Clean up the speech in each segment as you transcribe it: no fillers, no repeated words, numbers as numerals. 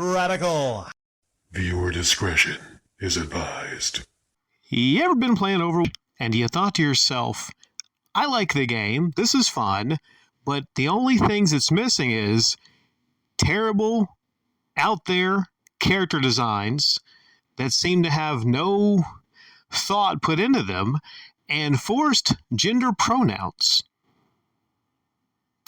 Radical. Viewer discretion is advised. You ever been playing Overwatch and you thought to yourself, I like the game, this is fun, but the only things it's missing is terrible, out there character designs that seem to have no thought put into them and forced gender pronouns.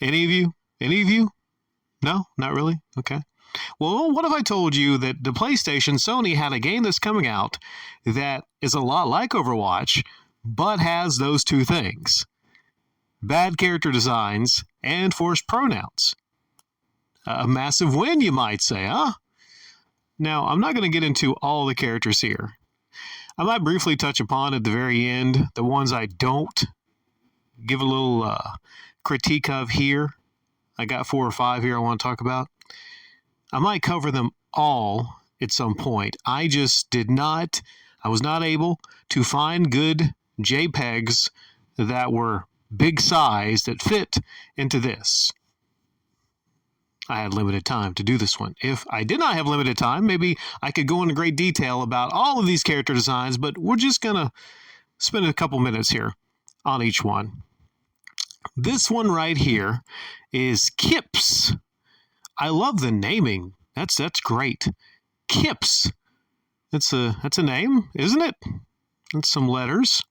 Any of you? Any of you? No? Not really? Okay. Well, what if I told you that the PlayStation, Sony had a game that's coming out that is a lot like Overwatch, but has those two things. Bad character designs and forced pronouns. A massive win, you might say, huh? Now, I'm not going to get into all the characters here. I might briefly touch upon at the very end the ones I don't give a little critique of here. I got 4 or 5 here I want to talk about. I might cover them all at some point. I was not able to find good JPEGs that were big size that fit into this. I had limited time to do this one. If I did not have limited time, maybe I could go into great detail about all of these character designs, but we're just going to spend a couple minutes here on each one. This one right here is Kips. I love the naming. That's great. Kips. That's a name, isn't it? That's some letters.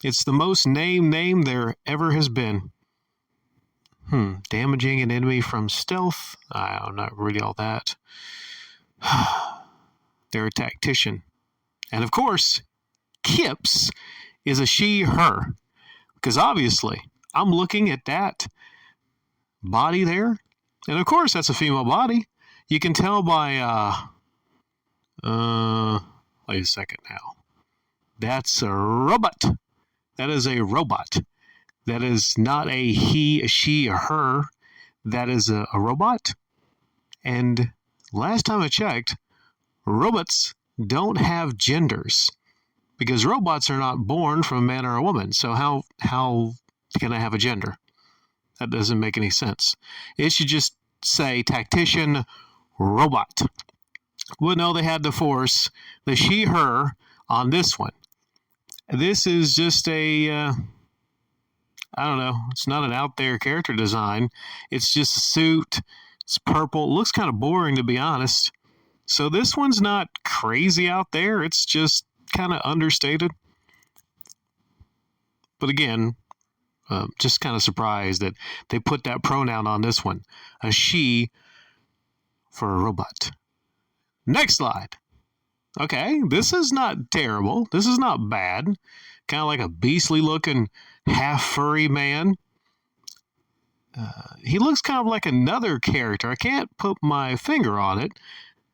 It's the most named name there ever has been. Damaging an enemy from stealth. I'm not really all that. They're a tactician. And of course, Kips is a she, her. Because obviously, I'm looking at that body there. And of course, that's a female body. You can tell by, wait a second now. That's a robot. That is a robot. That is not a he, a she, or her. That is a robot. And last time I checked, robots don't have genders. Because robots are not born from a man or a woman. So how can I have a gender? That doesn't make any sense. It should just say tactician robot. Well, no, they had to force the she, her on this one. This is just a, I don't know, it's not an out there character design. It's just a suit. It's purple. It looks kind of boring, to be honest. So this one's not crazy out there. It's just kind of understated. But again, just kind of surprised that they put that pronoun on this one. A she for a robot. Next slide. Okay, this is not terrible. This is not bad. Kind of like a beastly looking half furry man. He looks kind of like another character. I can't put my finger on it,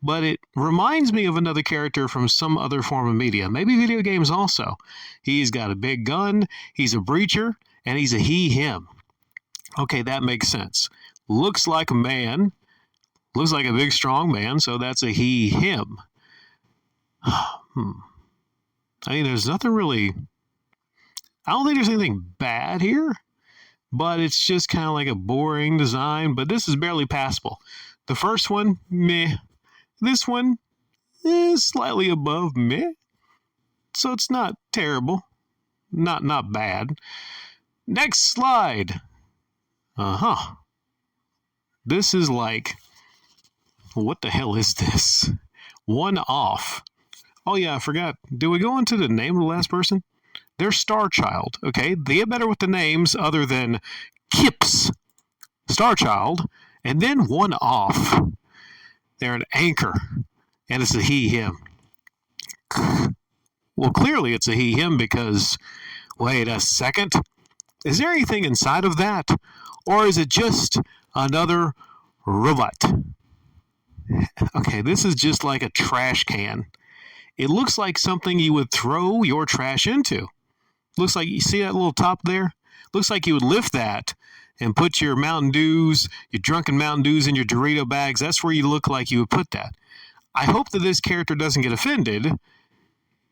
but it reminds me of another character from some other form of media. Maybe video games also. He's got a big gun. He's a breacher. And he's a he, him. Okay, that makes sense. Looks like a man. Looks like a big, strong man, so that's a he, him. I mean, there's nothing really... I don't think there's anything bad here, but it's just kind of like a boring design, but this is barely passable. The first one, meh. This one is slightly above meh. So it's not terrible. Not bad. Next slide. This is like, what the hell is this? One off. Oh yeah, I forgot. Did we go into the name of the last person? They're Starchild. Okay, they get better with the names other than Kips, Starchild, and then one off. They're an anchor, and it's a he, him. Well, clearly it's a he, him because, wait a second. Is there anything inside of that? Or is it just another robot? Okay, this is just like a trash can. It looks like something you would throw your trash into. Looks like, you see that little top there? Looks like you would lift that and put your Mountain Dews, your drunken Mountain Dews in your Dorito bags. That's where you look like you would put that. I hope that this character doesn't get offended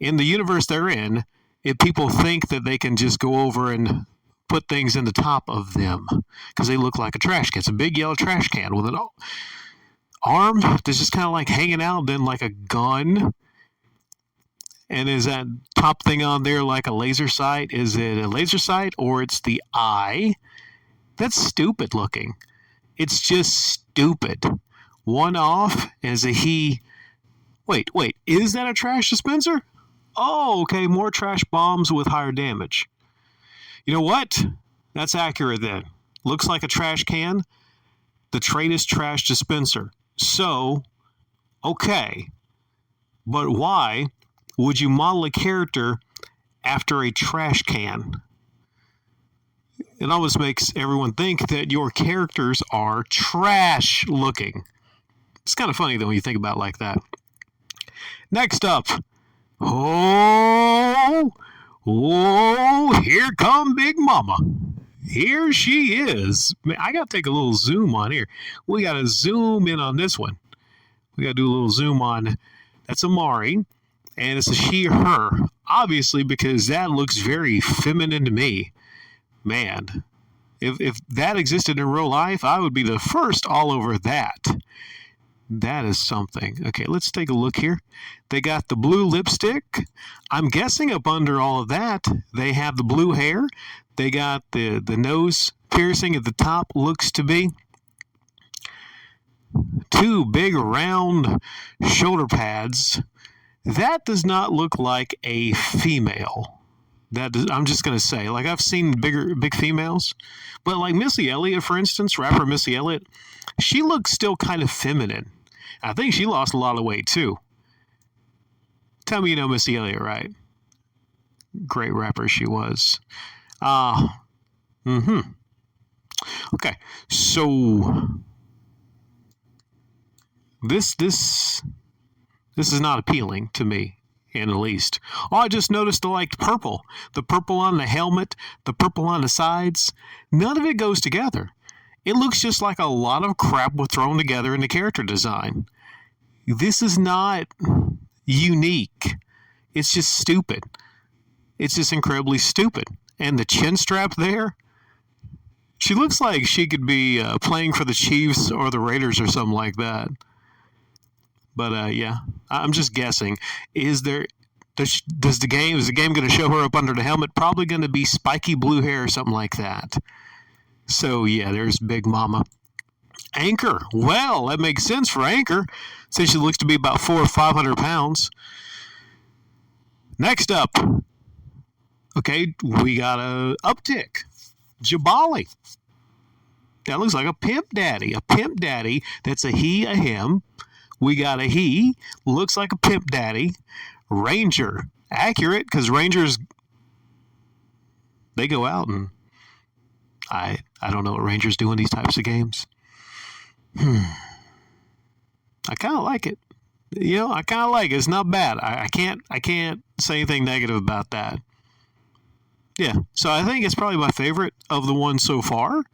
in the universe they're in if people think that they can just go over and put things in the top of them because they look like a trash can. It's a big yellow trash can with an arm that's just kind of like hanging out, then like a gun. And is that top thing on there like a laser sight? Is it a laser sight or it's the eye? That's stupid looking. It's just stupid. One off is a he. Wait, is that a trash dispenser? Oh, okay, more trash bombs with higher damage. You know what? That's accurate then. Looks like a trash can. The trait is trash dispenser. So, okay. But why would you model a character after a trash can? It almost makes everyone think that your characters are trash looking. It's kind of funny though when you think about it like that. Next up. Oh, here come Big Mama. Here she is. Man, I got to take a little zoom on here. We got to zoom in on this one. We got to do a little zoom on. That's Aari. And it's a she, her. Obviously, because that looks very feminine to me. Man, if that existed in real life, I would be the first all over that. That is something. Okay, let's take a look here. They got the blue lipstick. I'm guessing up under all of that, they have the blue hair. They got the nose piercing at the top, looks to be. Two big round shoulder pads. That does not look like a female. I'm just going to say, like I've seen big females, but like Missy Elliott, for instance, rapper Missy Elliott, she looks still kind of feminine. I think she lost a lot of weight too. Tell me you know Missy Elliott, right? Great rapper she was. Okay, so this is not appealing to me. In the least. Oh, I just noticed the purple. The purple on the helmet, the purple on the sides. None of it goes together. It looks just like a lot of crap was thrown together in the character design. This is not unique. It's just stupid. It's just incredibly stupid. And the chin strap there, she looks like she could be playing for the Chiefs or the Raiders or something like that. But yeah, I'm just guessing. Is the game going to show her up under the helmet? Probably going to be spiky blue hair or something like that. So yeah, there's Big Mama. Anchor. Well, that makes sense for Anchor, since she looks to be about 400 or 500 pounds. Next up, okay, we got a uptick. Jabali. That looks like a pimp daddy. A pimp daddy that's a he, a him. We got a he, looks like a pimp daddy. Ranger, accurate, because Rangers, they go out and I don't know what Rangers do in these types of games. I kind of like it. You know, I kind of like it. It's not bad. I can't say anything negative about that. Yeah, so I think it's probably my favorite of the ones so far.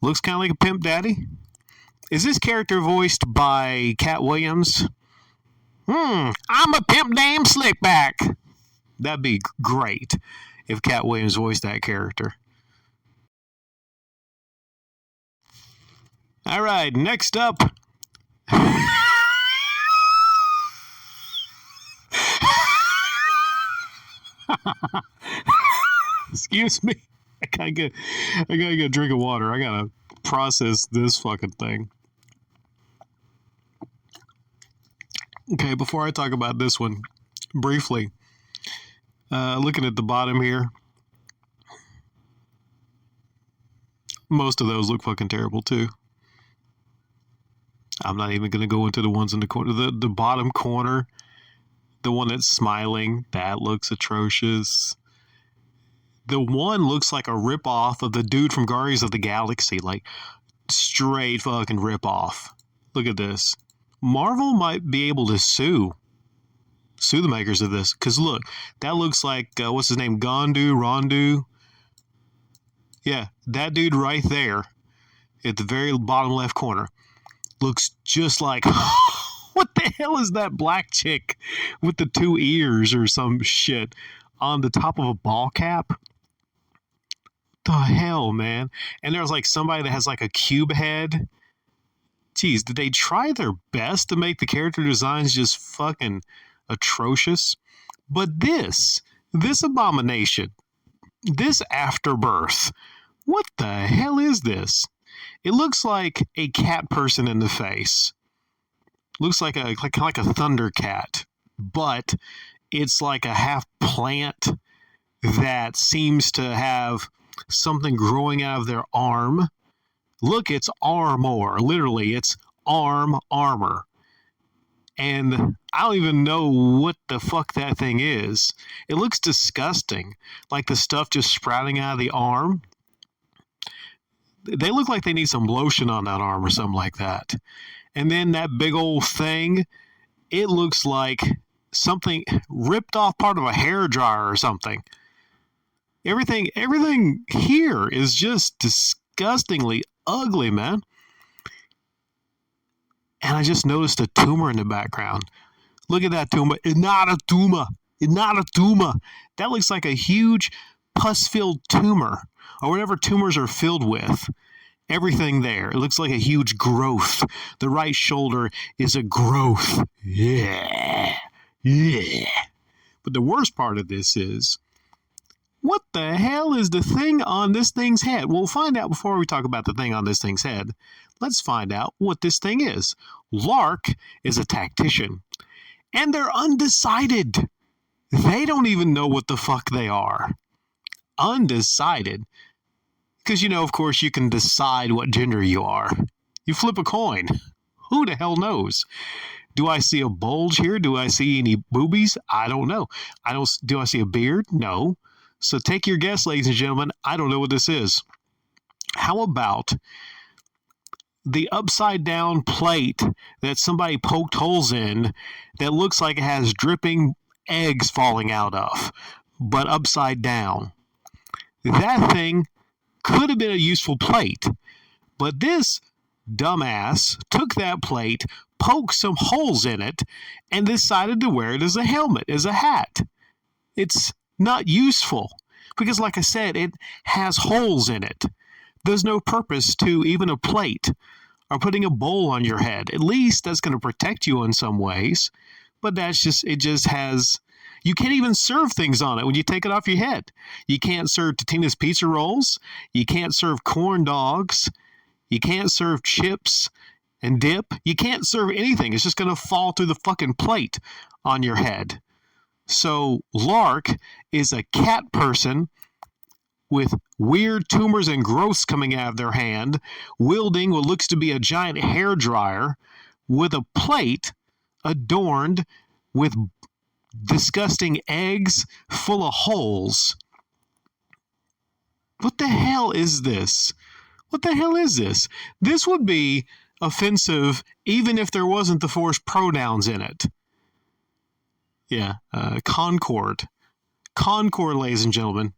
Looks kind of like a pimp daddy. Is this character voiced by Cat Williams? I'm a pimp damn slickback. That'd be great if Cat Williams voiced that character. All right, next up. Excuse me. I gotta get a drink of water. I gotta process this fucking thing. Okay, before I talk about this one, briefly, looking at the bottom here, most of those look fucking terrible too. I'm not even going to go into the ones in the corner. The bottom corner, the one that's smiling, that looks atrocious. The one looks like a ripoff of the dude from Guardians of the Galaxy, like straight fucking ripoff. Look at this. Marvel might be able to sue the makers of this, because look, that looks like what's his name, Rondu. Yeah, that dude right there at the very bottom left corner looks just like what the hell is that black chick with the two ears or some shit on the top of a ball cap? The hell, man. And there's like somebody that has like a cube head. Geez, did they try their best to make the character designs just fucking atrocious? But this abomination, this afterbirth, what the hell is this? It looks like a cat person in the face. Looks like a thundercat, but it's like a half plant that seems to have something growing out of their arm. Look, it's armor. Literally, it's armor. And I don't even know what the fuck that thing is. It looks disgusting, like the stuff just sprouting out of the arm. They look like they need some lotion on that arm or something like that. And then that big old thing, it looks like something ripped off part of a hairdryer or something. Everything here is just disgustingly ugly, man. And I just noticed a tumor in the background. Look at that tumor. It's not a tumor. It's not a tumor. That looks like a huge pus-filled tumor, or whatever tumors are filled with. Everything there. It looks like a huge growth. The right shoulder is a growth. Yeah. But the worst part of this is, what the hell is the thing on this thing's head? We'll find out before we talk about the thing on this thing's head. Let's find out what this thing is. Lark is a tactician, and they're undecided. They don't even know what the fuck they are. Undecided. Because, of course, you can decide what gender you are. You flip a coin. Who the hell knows? Do I see a bulge here? Do I see any boobies? I don't know. Do I see a beard? No. So take your guess, ladies and gentlemen. I don't know what this is. How about the upside down plate that somebody poked holes in that looks like it has dripping eggs falling out of, but upside down? That thing could have been a useful plate, but this dumbass took that plate, poked some holes in it, and decided to wear it as a helmet, as a hat. It's not useful because, like I said, it has holes in it. There's no purpose to even a plate or putting a bowl on your head. At least that's going to protect you in some ways, but it just has... You can't even serve things on it when you take it off your head. You can't serve Totino's pizza rolls. You can't serve corn dogs. You can't serve chips and dip. You can't serve anything. It's just going to fall through the fucking plate on your head. So Lark is a cat person with weird tumors and growths coming out of their hand, wielding what looks to be a giant hairdryer with a plate adorned with disgusting eggs full of holes. What the hell is this? What the hell is this? This would be offensive even if there wasn't the forced pronouns in it. Yeah, Concord. Concord, ladies and gentlemen.